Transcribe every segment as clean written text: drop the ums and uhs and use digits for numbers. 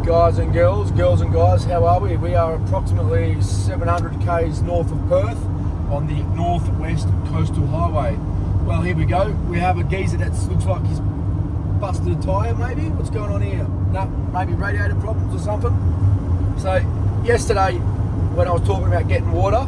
Guys and guys, how are we? We are approximately 700 k's north of Perth on the northwest coastal highway. Well, here we go. We have a geezer that looks like he's busted a tyre, maybe. What's going on here? No, maybe radiator problems or something. So yesterday, when I was talking about getting water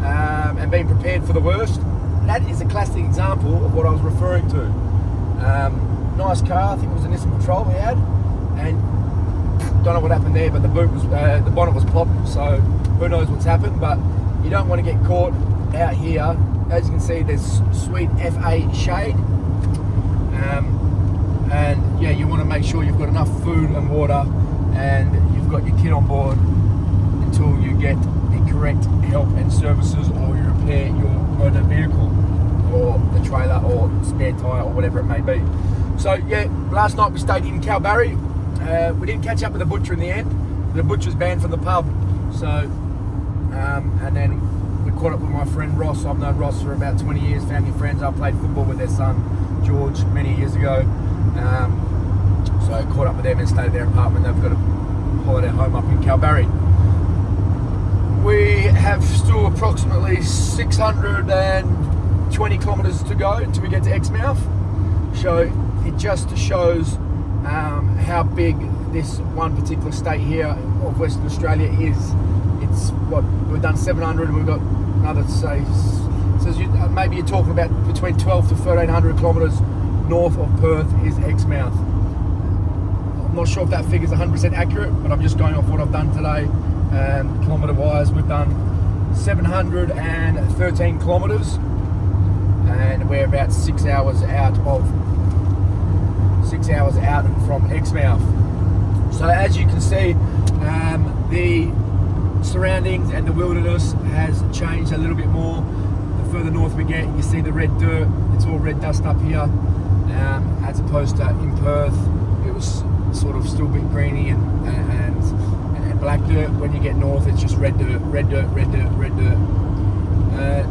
and being prepared for the worst, that is a classic example of what I was referring to. Nice car, I think it was a Nissan Patrol we had, and don't know what happened there, but the boot was, the bonnet was popped, so who knows what's happened. But you don't want to get caught out here. As you can see, there's sweet FA shade, and yeah, you want to make sure you've got enough food and water, and you've got your kit on board until you get the correct help and services, or you repair your motor vehicle, or the trailer, or spare tyre, or whatever it may be. So yeah, last night we stayed in Kalbarri. We didn't catch up with the butcher in the end. The butcher's banned from the pub. So, and then we caught up with my friend Ross. I've known Ross for about 20 years, family friends. I played football with their son, George, many years ago. So I caught up with them and stayed at their apartment. They've got a holiday home up in Kalbarri. We have still approximately 620 kilometres to go until we get to Exmouth. So it just shows how big this one particular state here of Western Australia is. It's what we've done 700. We've got another, say, so maybe you're talking about between 12 to 1300 kilometres north of Perth is Exmouth. I'm not sure if that figure's 100% accurate, but I'm just going off what I've done today. Kilometre wise, we've done 713 kilometres, and we're about 6 hours out from Exmouth. So as you can see, the surroundings and the wilderness has changed a little bit more. The further north we get, you see the red dirt. It's all red dust up here, as opposed to in Perth, it was sort of still a bit greeny and black dirt. When you get north, it's just red dirt.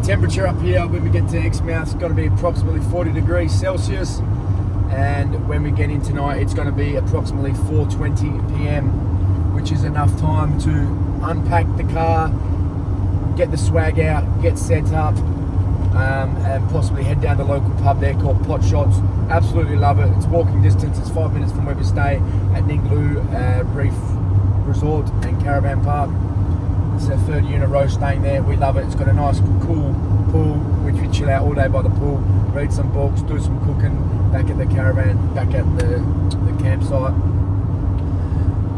Temperature up here when we get to Exmouth is going to be approximately 40 degrees Celsius, and when we get in tonight, it's going to be approximately 4:20 p.m, which is enough time to unpack the car, get the swag out, get set up, and possibly head down to the local pub there called Pot Shots. Absolutely love it. It's walking distance. It's 5 minutes from where we stay at Ningaloo Reef Resort and Caravan Park. It's our third year in a row staying there. We love it. It's got a nice cool pool, which we chill out all day by the pool, read some books, do some cooking back at the caravan, back at the campsite,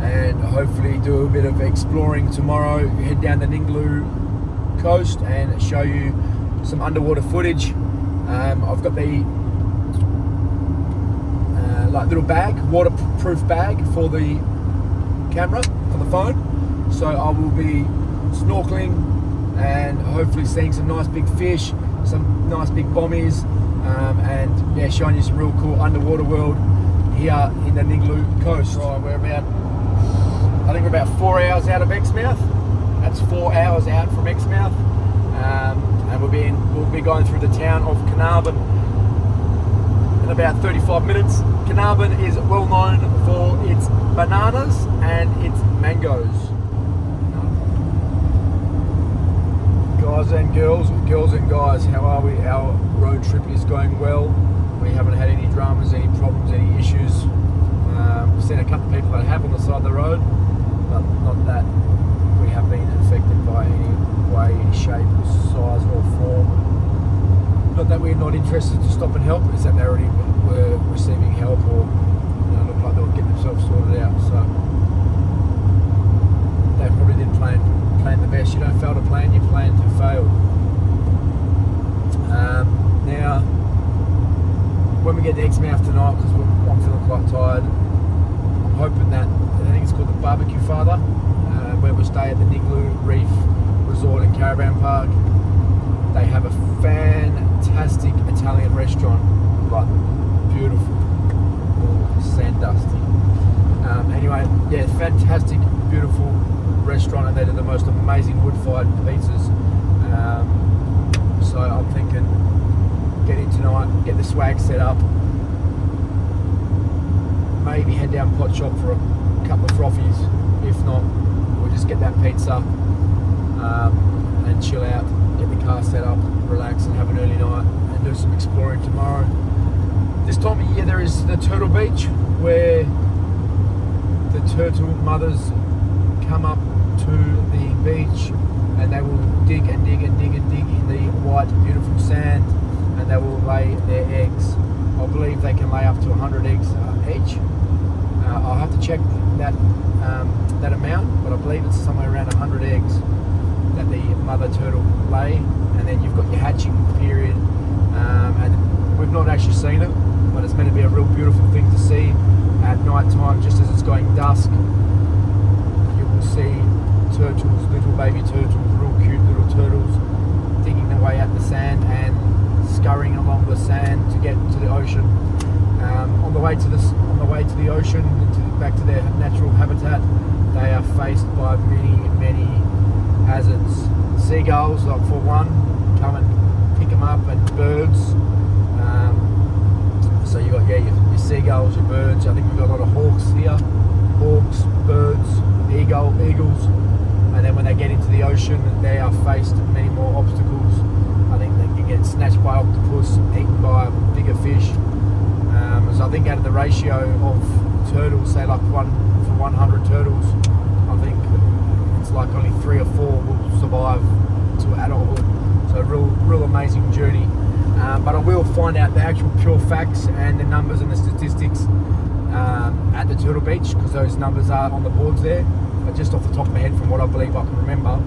and hopefully do a bit of exploring tomorrow. Head down the Ningaloo coast and show you some underwater footage. I've got the like little bag, waterproof bag for the camera on the phone, so I will be snorkeling and hopefully seeing some nice big fish, some nice big bommies, and yeah, showing you some real cool underwater world here in the Ningaloo coast. Right, I think we're about 4 hours out of Exmouth. That's 4 hours out from Exmouth, and we'll be going through the town of Carnarvon in about 35 minutes. Carnarvon is well known for its bananas and its mangoes. Guys and girls and guys, how are we? Our road trip is going well. We haven't had any dramas, any problems, any issues. We've seen a couple of people that have on the side of the road, but not that we have been affected by any way, shape, size or form. Not that we're not interested to stop and help, it's that they already were receiving help, or look like they'll get themselves sorted out. So they probably didn't plan the best. You don't fail to plan, you plan to fail. Now, when we get to Exmouth tonight, because I'm feeling quite tired, I'm hoping that, I think it's called the Barbecue Father, where we stay at the Ningaloo Reef Resort and Caravan Park. They have a fantastic Italian restaurant, like beautiful, sand dusty. Anyway, yeah, fantastic, beautiful restaurant, and they do the most amazing wood-fired pizzas. So I'm thinking, get in tonight, get the swag set up, maybe head down Pot Shop for a a couple of frothies. If not, we'll just get that pizza and chill out, get the car set up, relax and have an early night and do some exploring tomorrow. This time of year there is the Turtle Beach, where the turtle mothers come up to the beach and they will dig and dig and dig and dig in the white beautiful sand, and they will lay their eggs. I believe they can lay up to 100 eggs each. I'll have to check that amount, but I believe it's somewhere around 100 eggs that the mother turtle lay, and then you've got your hatching period, and we've not actually seen it, but it's meant to be a real beautiful thing to see at night time. Just as it's going dusk, you will see turtles, little baby turtles, real cute little turtles, digging their way out the sand and scurrying along the sand to get to the ocean. On the way to the ocean, back to their natural habitat, they are faced by many hazards. Seagulls, like for one, come and pick them up, and birds. So you got your seagulls, your birds. I think we've got a lot of hawks here, hawks, birds, eagles. And then when they get into the ocean, they are faced many more obstacles. I think they can get snatched by octopus, eaten by bigger fish. So I think out of the ratio of turtles, say like for 100 turtles, I think it's like only 3 or 4 will survive to adulthood. So a real amazing journey. But I will find out the actual pure facts and the numbers and the statistics at the Turtle Beach, because those numbers are on the boards there. But just off the top of my head, from what I believe I can remember,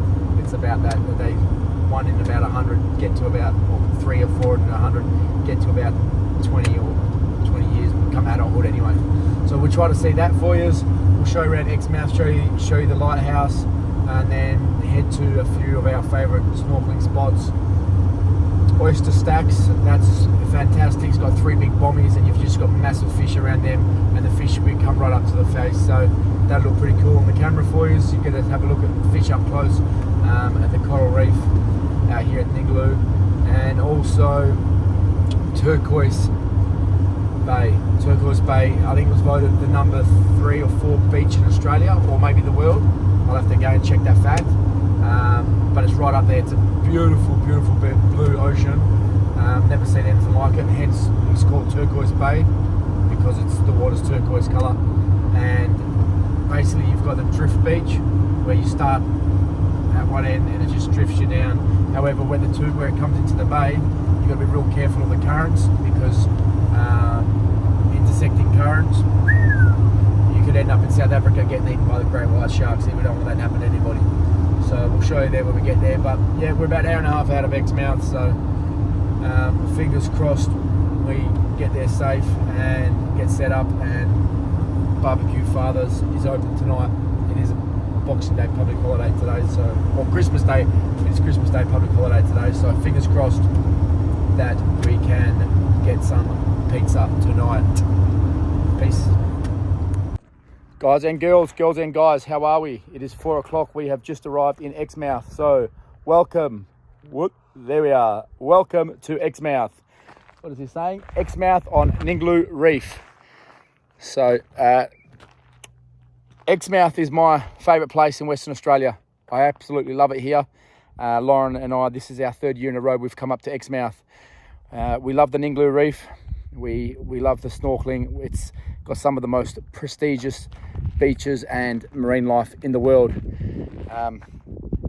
it's about that they 1 in about 100 get to about, or 3 or 4 in 100 get to about 20 or 20 years, become adulthood anyway. So we'll try to see that for you. We'll show you around Exmouth, show you the lighthouse, and then head to a few of our favourite snorkeling spots. Oyster Stacks, that's fantastic. It's got 3 big bommies, and you've just got massive fish around them, and the fish will come right up to the face. So that'll look pretty cool on the camera for you. So you get to have a look at the fish up close at the coral reef out here at Ningaloo, and also Turquoise Bay. Turquoise Bay, I think it was voted the number 3 or 4 beach in Australia, or maybe the world. I'll have to go and check that fact. But it's right up there. It's a beautiful blue ocean. Never seen anything like it. Hence, it's called Turquoise Bay, because the water's turquoise colour. And basically, you've got the drift beach, where you start at one end and it just drifts you down. However, where it comes into the bay, you've got to be real careful of the currents, because intersecting currents, you could end up in South Africa getting eaten by the great white sharks. We don't want that to happen to anybody. So we'll show you there when we get there. But yeah, we're about an hour and a half out of Exmouth, so fingers crossed we get there safe and get set up. And Barbecue Fathers is open tonight. It is a Boxing Day public holiday today, or Christmas Day. It's Christmas Day public holiday today, so fingers crossed that we can get some pizza tonight. Peace. Guys and girls and guys, how are we? It is 4 o'clock. We have just arrived in Exmouth. So welcome. There we are. Welcome to Exmouth. What is he saying? Exmouth on Ningaloo Reef. So Exmouth is my favourite place in Western Australia. I absolutely love it here. Lauren and I, this is our 3rd year in a row we've come up to Exmouth. We love the Ningaloo Reef. We love the snorkeling. It's got some of the most prestigious beaches and marine life in the world.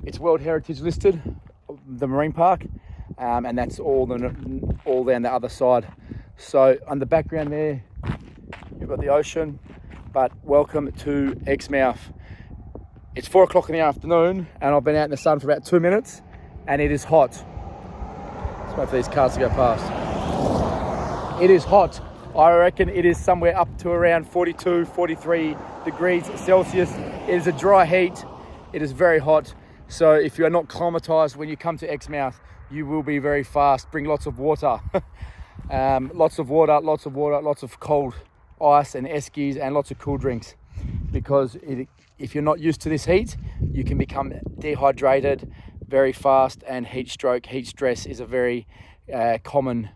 It's World Heritage listed, the marine park, and that's all down the other side. So on the background there, you've got the ocean, but welcome to Exmouth. It's 4 o'clock in the afternoon, and I've been out in the sun for about 2 minutes, and it is hot. Let's wait for these cars to go past. It is hot. I reckon it is somewhere up to around 42, 43 degrees Celsius. It is a dry heat. It is very hot. So if you are not climatized when you come to Exmouth, you will be very fast. Bring lots of water. Lots of water, lots of cold ice and eskies, and lots of cool drinks. Because if you're not used to this heat, you can become dehydrated very fast, and heat stroke, heat stress is a very common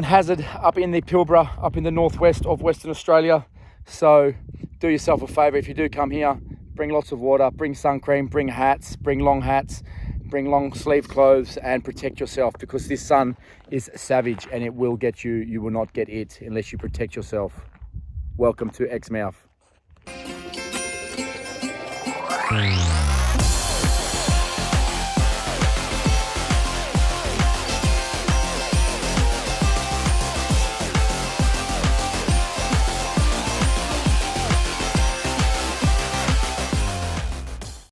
hazard up in the Pilbara, up in the northwest of Western Australia. So do yourself a favor. If you do come here, bring lots of water, bring sun cream, bring hats, bring long sleeve clothes, and protect yourself, because this sun is savage and it will get you. You will not get it unless you protect yourself. Welcome to Exmouth.